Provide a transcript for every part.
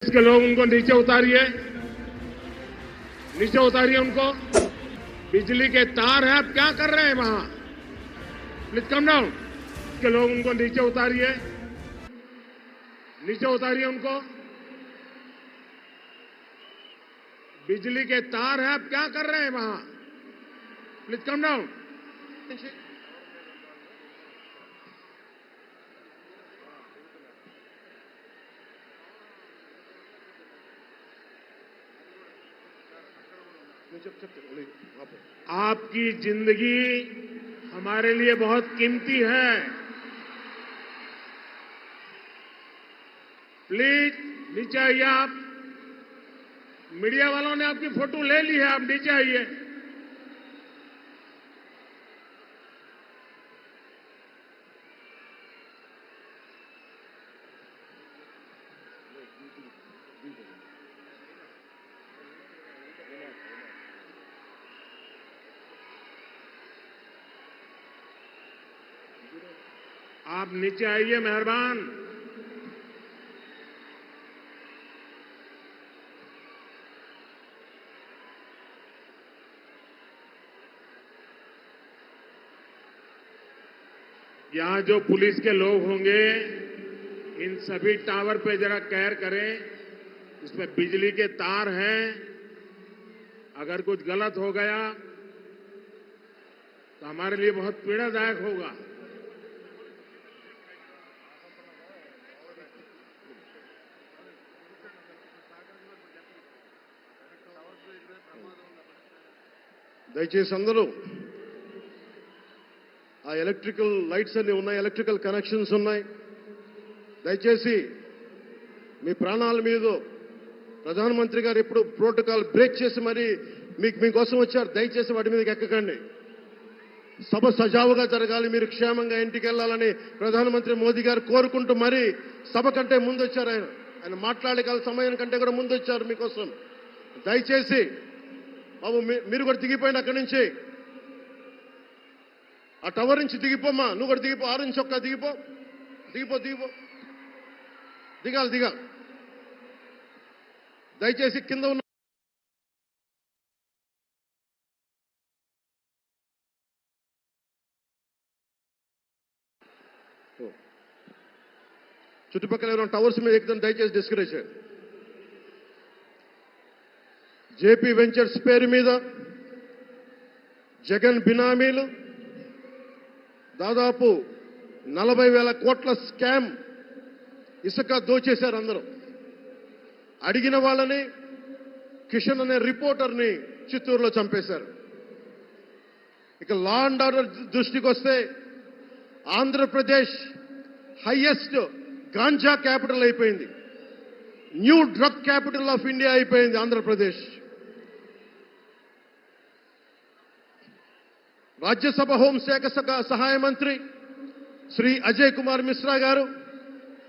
इसके लोग उनको नीचे उतारिए उनको। बिजली के तार है, आप क्या कर रहे हैं वहां? Please come down. इसके लोग उनको नीचे उतारिए उनको। बिजली के तार है, आप क्या कर रहे हैं वहां? Please come down. आपकी जिंदगी हमारे लिए बहुत कीमती है। प्लीज नीचे आइए आप। मीडिया वालों ने आपकी फोटो ले ली है, आप नीचे आइए। आप नीचे आइए, मेहरबान। यहां जो पुलिस के लोग होंगे, इन सभी टावर पे जरा केयर करें। इसमें बिजली के तार हैं। अगर कुछ गलत हो गया तो हमारे लिए बहुत पीड़ादायक होगा। దయచేసి అందరూ ఆ ఎలక్ట్రికల్ లైట్స్ అన్ని ఉన్నాయి, ఎలక్ట్రికల్ కనెక్షన్స్ ఉన్నాయి. దయచేసి మీ ప్రాణాల మీద ప్రధానమంత్రి గారు ఎప్పుడు ప్రోటోకాల్ బ్రేక్ చేసి మరి మీకోసం వచ్చారు. దయచేసి వాటి మీదకి ఎక్కకండి. సభ సజావుగా జరగాలి, మీరు క్షేమంగా ఇంటికి వెళ్ళాలని ప్రధానమంత్రి మోదీ గారు కోరుకుంటూ మరి సభ కంటే ముందు వచ్చారు. ఆయన మాట్లాడగల సమయం కంటే కూడా ముందు వచ్చారు మీకోసం. దయచేసి బాబు మీరు కూడా దిగిపోయింది అక్కడి నుంచి. ఆ టవర్ నుంచి దిగిపోమ్మా. నువ్వు కూడా దిగిపో. 6 నుంచి ఒక్క దిగిపో. దిగాలి. దయచేసి కింద ఉన్న చుట్టుపక్కల ఉన్న టవర్స్ మీద ఎక్కుతాను. దయచేసి డిస్కరేజ్ చేయండి. జేపీ వెంచర్స్ పేరు మీద జగన్ బినామీలు దాదాపు 40,000 కోట్ల స్కామ్ ఇసుక దోచేశారు. అందరూ అడిగిన వాళ్ళని కిషన్ అనే రిపోర్టర్ని చిత్తూరులో చంపేశారు. ఇక లా అండ్ ఆర్డర్ దృష్టికి వస్తే ఆంధ్రప్రదేశ్ హైయెస్ట్ గాంజా క్యాపిటల్ అయిపోయింది. New drug capital of India అయిపోయింది ఆంధ్రప్రదేశ్. రాజ్యసభ హోంశాఖ సహాయ మంత్రి శ్రీ అజయ్ కుమార్ మిశ్రా గారు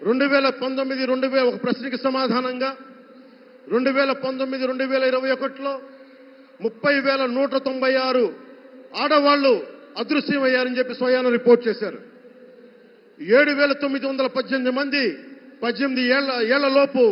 2019 ఒక ప్రశ్నకి సమాధానంగా 2019-2021లో 30,196 ఆడవాళ్లు అదృశ్యమయ్యారని చెప్పి స్వయాన రిపోర్ట్ చేశారు. 7,918 మంది 18 ఏళ్లలోపు